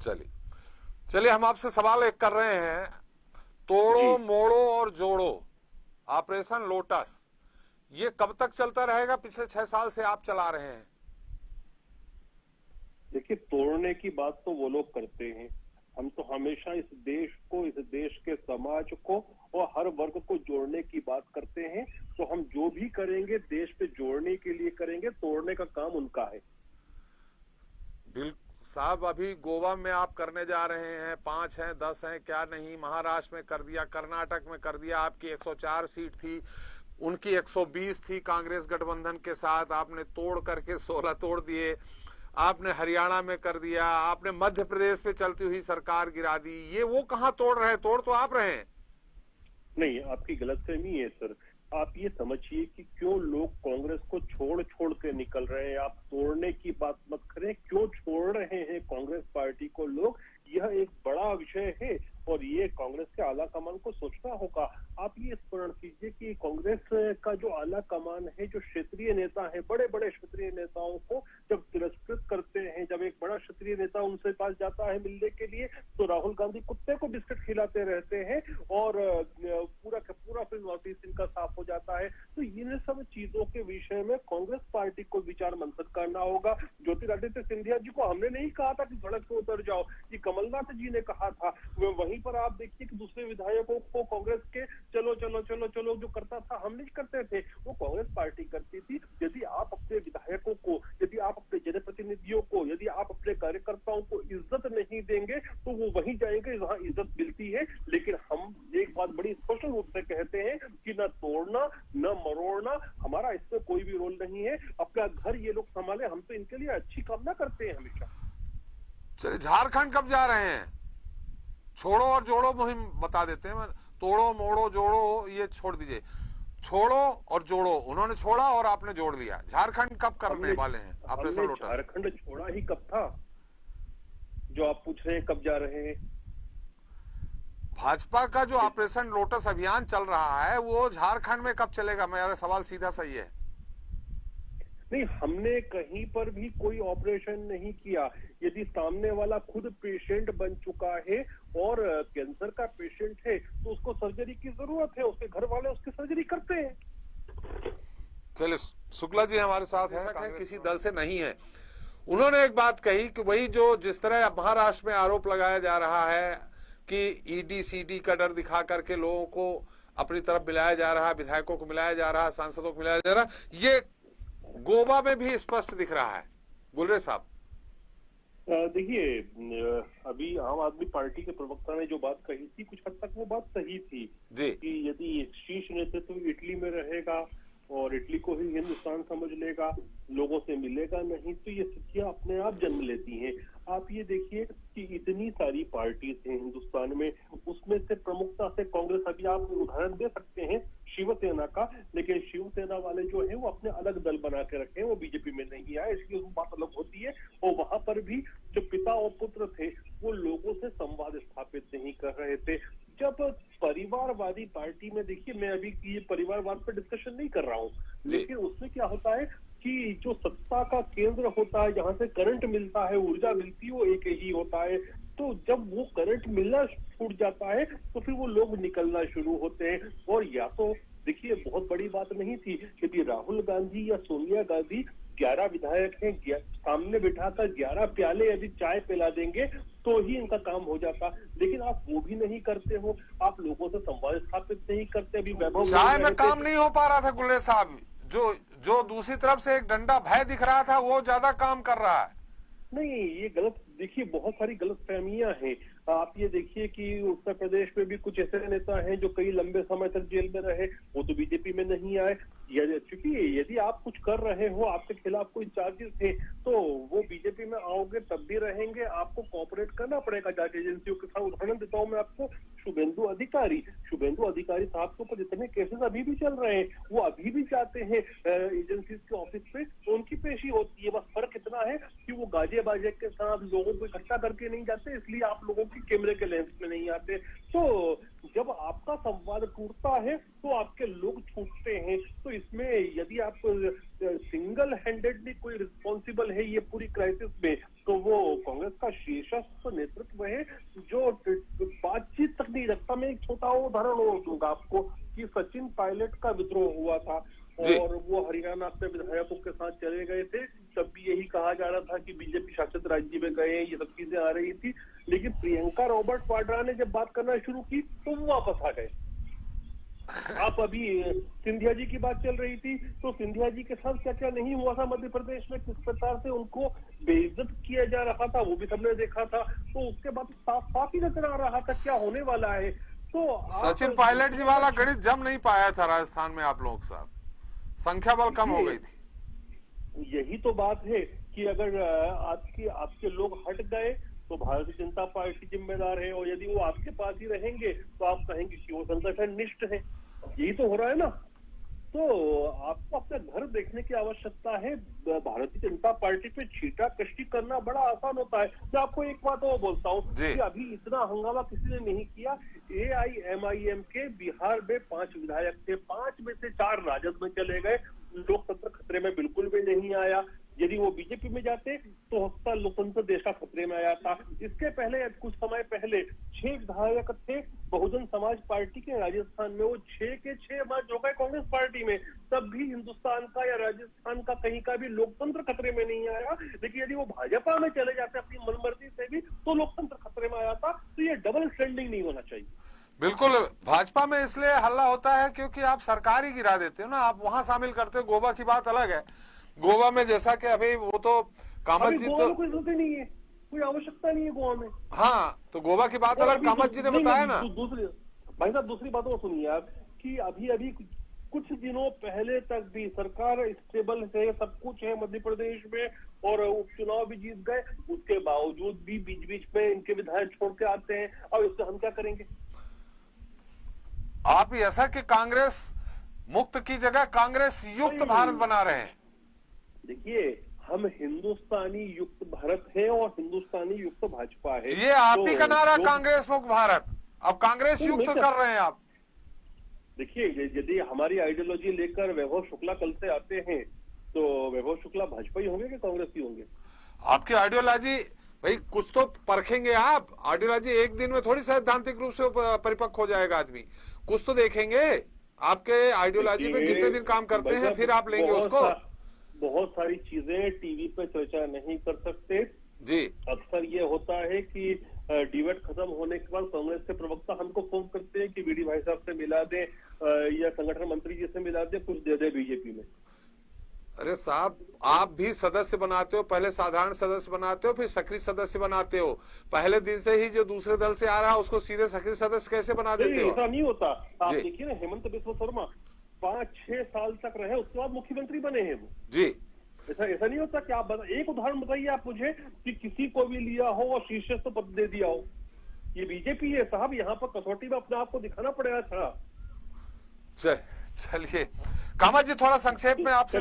चलिए चलिए, हम आपसे सवाल एक कर रहे हैं। तोड़ो जी मोड़ो और जोड़ो, ऑपरेशन लोटस, ये कब तक चलता रहेगा? पिछले 6 साल से आप चला रहे हैं। देखिए, तोड़ने की बात तो वो लोग करते हैं। हम तो हमेशा इस देश को, इस देश के समाज को और हर वर्ग को जोड़ने की बात करते हैं। तो हम जो भी करेंगे देश पे जोड़ने के लिए करेंगे, तोड़ने का काम उनका है। बिल साहब, अभी गोवा में आप करने जा रहे हैं, 5 हैं 10 हैं क्या नहीं, महाराष्ट्र में कर दिया, कर्नाटक में कर दिया, आपकी 104 सीट थी, उनकी 120 थी कांग्रेस गठबंधन के साथ, आपने तोड़ करके 16 तोड़ दिए। आपने हरियाणा में कर दिया, आपने मध्य प्रदेश पे चलती हुई सरकार गिरा दी। ये वो कहां तोड़ रहे हैं? तोड़ तो आप रहे हैं। नहीं, आपकी गलतफहमी है सर। आप ये समझिए कि क्यों लोग कांग्रेस को छोड़ छोड़ के निकल रहे हैं। आप तोड़ने की बात मत करें, क्यों छोड़ रहे हैं कांग्रेस पार्टी को लोग, यह एक बड़ा विषय है और ये कांग्रेस के आला कमान को सोचना होगा। आप ये स्मरण कीजिए कि कांग्रेस का जो आला कमान है, जो क्षेत्रीय नेता है, बड़े बड़े क्षेत्रीय नेताओं को जब तिरस्कृत करते हैं, जब एक बड़ा क्षेत्रीय नेता उनसे पास जाता है मिलने के लिए, तो राहुल गांधी कुत्ते को बिस्किट खिलाते रहते हैं और पूरा का पूरा फिर नॉर्थ ईस्ट इनका साफ हो जाता है। तो इन सब चीजों के विषय में कांग्रेस पार्टी को विचार मंथन करना होगा। ज्योतिरादित्य सिंधिया जी को हमने नहीं कहा था कि सड़क से उतर जाओ, ये कमलनाथ जी ने कहा था। वहीं पर आप देखिए कि दूसरे विधायकों को कांग्रेस के चलो चलो चलो चलो जो करता था, हम नहीं करते थे, वो कांग्रेस पार्टी करती थी। यदि आप अपने विधायकों को, यदि आप अपने जनप्रतिनिधियों को, यदि आप अपने कार्यकर्ताओं को इज्जत नहीं देंगे तो वो वहीं जाएंगे जहां इज्जत मिलती है। लेकिन हम एक बात बड़ी स्पष्ट रूप से कहते हैं कि न तोड़ना न मरोड़ना, हमारा इसमें कोई भी रोल नहीं है। अपना घर ये लोग संभाले, हम तो इनके लिए अच्छी कामना करते हैं हमेशा। चलिए, झारखंड कब जा रहे हैं? छोड़ो और जोड़ो मुहिम बता देते हैं। तोड़ो मोड़ो जोड़ो ये छोड़ दीजिए, छोड़ो और जोड़ो उन्होंने छोड़ा और आपने जोड़ दिया। झारखंड कब करने हमने वाले हैं ऑपरेशन हमने लोटस? झारखंड छोड़ा ही कब था, जो आप पूछ रहे हैं कब जा रहे हैं? भाजपा का जो ऑपरेशन लोटस अभियान चल रहा है वो झारखंड में कब चलेगा? मेरा सवाल सीधा सही है। नहीं, हमने कहीं पर भी कोई ऑपरेशन नहीं किया। यदि सामने वाला खुद पेशेंट बन चुका है और कैंसर का पेशेंट है तो उसको सर्जरी की जरूरत है, उसके घर वाले उसकी सर्जरी करते हैं। चलिए, शुक्ला जी हमारे साथ हैं, किसी दल से नहीं है। उन्होंने एक बात कही कि वही जो जिस तरह महाराष्ट्र में आरोप लगाया जा रहा है कि ईडी सीडी का डर दिखा करके लोगों को अपनी तरफ मिलाया जा रहा है, विधायकों को मिलाया जा रहा है, सांसदों को मिलाया जा रहा है, ये गोवा में भी स्पष्ट दिख रहा है। गुलरे साहब, देखिए, अभी आम आदमी पार्टी के प्रवक्ता ने जो बात कही थी, कुछ हद तक वो बात सही थी जी कि यदि शीर्ष नेतृत्व इटली में रहेगा और इटली को ही हिंदुस्तान समझ लेगा, लोगों से मिलेगा नहीं, तो ये स्थितियां अपने आप जन्म लेती हैं। आप ये देखिए कि इतनी सारी पार्टीज हैं हिंदुस्तान में, उसमें से प्रमुखता से कांग्रेस, अभी आप उदाहरण दे सकते हैं शिवसेना का, लेकिन शिवसेना वाले जो है वो अपने अलग दल बना के रखे हैं, वो बीजेपी में नहीं आए, इसलिए वो बात अलग होती है। और वहां पर भी जो पिता और पुत्र थे वो लोगों से संवाद स्थापित नहीं कर रहे थे। जब परिवारवादी पार्टी में, देखिए मैं अभी ये परिवारवाद पर डिस्कशन नहीं कर रहा हूँ, जी लेकिन उसमें क्या होता है कि जो सत्ता का केंद्र होता है, जहां से करंट मिलता है, ऊर्जा मिलती है, वो एक ही होता है। तो जब वो करंट मिलना छूट जाता है तो फिर वो लोग निकलना शुरू होते हैं। और या तो देखिए, बहुत बड़ी बात नहीं थी यदि राहुल गांधी या सोनिया गांधी 11 विधायक हैं, सामने बिठाकर 11 प्याले यदि चाय पिला देंगे तो ही इनका काम हो जाता। लेकिन आप वो भी नहीं करते हो, आप लोगों से संवाद स्थापित नहीं करते। अभी वैभव बोल चाय में रहे थे। काम नहीं हो पा रहा था गुलरे साहब, जो जो दूसरी तरफ से एक डंडा भय दिख रहा था वो ज्यादा काम कर रहा है। नहीं, ये गलत, देखिए बहुत सारी गलत फहमियां हैं। आप ये देखिए कि उत्तर प्रदेश में भी कुछ ऐसे नेता हैं जो कई लंबे समय तक जेल में रहे, वो तो बीजेपी में नहीं आए। क्योंकि यदि आप कुछ कर रहे हो, आपके खिलाफ कोई चार्जेस थे, तो वो बीजेपी में आओगे तब भी रहेंगे, आपको कोऑपरेट करना पड़ेगा जांच एजेंसियों के साथ। उदाहरण देता हूं मैं आपको, शुभेंदु अधिकारी साहब के ऊपर जितने केसेस अभी भी चल रहे हैं, वो अभी भी जाते हैं एजेंसीज के ऑफिस पे, तो उनकी पेशी होती है। बस फर्क इतना है कि वो गाजे बाजे के साथ लोगों लोगों को इकट्ठा करके नहीं जाते, इसलिए आप लोगों की कैमरे के लेंस में नहीं आते। तो जब आपका संवाद टूटता है तो आपके लोग छूटते हैं। तो इसमें यदि आप सिंगल हैंडेडली कोई रिस्पॉन्सिबल है ये पूरी क्राइसिस में, तो वो कांग्रेस का शीर्षस्थ नेतृत्व है, जो बातचीत तक नहीं रखता। मैं एक छोटा उदाहरण दूंगा आपको कि सचिन पायलट का विद्रोह हुआ था और वो हरियाणा के विधायकों के साथ चले गए थे। तब भी यही कहा जा रहा था कि बीजेपी शासित राज्य में गए, ये सब चीजें आ रही थी। लेकिन प्रियंका रॉबर्ट वाड्रा ने जब बात करना शुरू की तो वो वापस आ गए। आप अभी सिंधिया जी की बात चल रही थी, तो सिंधिया जी के साथ क्या क्या नहीं हुआ था मध्य प्रदेश में, किस प्रकार से उनको बेइज्जत किया जा रहा था, वो भी सबने देखा था। तो उसके बाद साफ साफ ही नजर आ रहा था क्या होने वाला है। तो सचिन पायलट जी वाला गणित जम नहीं पाया था राजस्थान में आप लोगों के साथ, संख्या बल कम हो गई थी। यही तो बात है कि अगर आपके लोग हट गए तो भारतीय जनता पार्टी जिम्मेदार है, और यदि वो आपके पास ही रहेंगे तो आप कहेंगे कि वो संगठन निष्ठ है। यही तो हो रहा है ना। तो आपको अपने घर देखने की आवश्यकता है। भारतीय जनता पार्टी पे छीटा कष्टी करना बड़ा आसान होता है। मैं आपको एक बात और बोलता हूँ कि अभी इतना हंगामा किसी ने नहीं किया। AIMIM के बिहार में 5 विधायक थे, 5 में से 4 राजद में चले गए। लोकतंत्र खतरे में बिल्कुल भी नहीं आया। यदि वो बीजेपी में जाते तो हफ्ता लोकतंत्र देश का खतरे में आया था। इसके पहले कुछ समय पहले 6 विधायक थे बहुजन समाज पार्टी के राजस्थान में, वो 6 के 6 मर्ज हो गए कांग्रेस पार्टी में। तब भी हिंदुस्तान का या राजस्थान का कहीं का भी लोकतंत्र खतरे में नहीं आया। लेकिन यदि वो भाजपा में चले जाते अपनी मनमर्जी से भी तो लोकतंत्र खतरे में आया था। तो ये डबल स्टैंडिंग नहीं होना चाहिए। बिल्कुल, भाजपा में इसलिए हल्ला होता है क्योंकि आप सरकार ही गिरा देते हो ना, आप वहां शामिल करते हो। गोवा की बात अलग है। गोवा में जैसा कि अभी वो तो कामत जी तो कोई जरूरत नहीं है, कोई आवश्यकता नहीं है गोवा में। हाँ, तो गोवा की बात अलग, कामत जी ने बताया ना। दूसरी भाई साहब दूसरी बात और सुनिए आप कि अभी कुछ दिनों पहले तक भी सरकार स्टेबल है, सब कुछ है मध्य प्रदेश में, और उपचुनाव भी जीत गए। उसके बावजूद भी बीच बीच में इनके विधायक छोड़ के आते हैं। और इससे हम क्या करेंगे? आप ऐसा कि कांग्रेस मुक्त की जगह कांग्रेस युक्त भारत बना रहे हैं। देखिए, हम हिंदुस्तानी युक्त भारत है और हिंदुस्तानी युक्त भाजपा है। ये आप ही का नारा, कांग्रेस मुक्त भारत। अब कांग्रेस युक्त कर रहे हैं आप। देखिए, यदि हमारी आइडियोलॉजी लेकर वैभव शुक्ला कल से आते हैं तो वैभव शुक्ला भाजपा ही होंगे कि कांग्रेस ही होंगे? आपकी आइडियोलॉजी भाई कुछ तो परखेंगे आप। आइडियोलॉजी एक दिन में थोड़ी सैद्धांतिक रूप से परिपक्व हो जाएगा आदमी। कुछ तो देखेंगे आपके आइडियोलॉजी में कितने दिन काम करते हैं, फिर आप लेंगे उसको। बहुत सारी चीजें टीवी पे चर्चा नहीं कर सकते जी। अक्सर ये होता है कि डिबेट खत्म होने के बाद कांग्रेस के प्रवक्ता हमको फोन करते हैं कि बीडी भाई साहब से मिला दें या संगठन मंत्री जी से मिला दें, कुछ दे दे बीजेपी में। अरे साहब, आप भी सदस्य बनाते हो, पहले साधारण सदस्य बनाते हो, फिर सक्रिय सदस्य बनाते हो। पहले दिन से ही जो दूसरे दल से आ रहा है उसको सीधे सक्रिय सदस्य कैसे बना देते हो? ऐसा नहीं होता। आप देखिए ना, हेमंत बिस्वा शर्मा 5-6 साल तक रहे, उसके बाद मुख्यमंत्री बने हैं वो। जी। ऐसा नहीं होता कि आप एक उदाहरण बताइए आप मुझे कि किसी को भी लिया हो और शीर्षस्थ पद दे दिया हो। ये बीजेपी है साहब, यहाँ पर कसौटी में अपने आप को दिखाना पड़ेगा खड़ा। चलिए कामत जी, थोड़ा संक्षेप में आपसे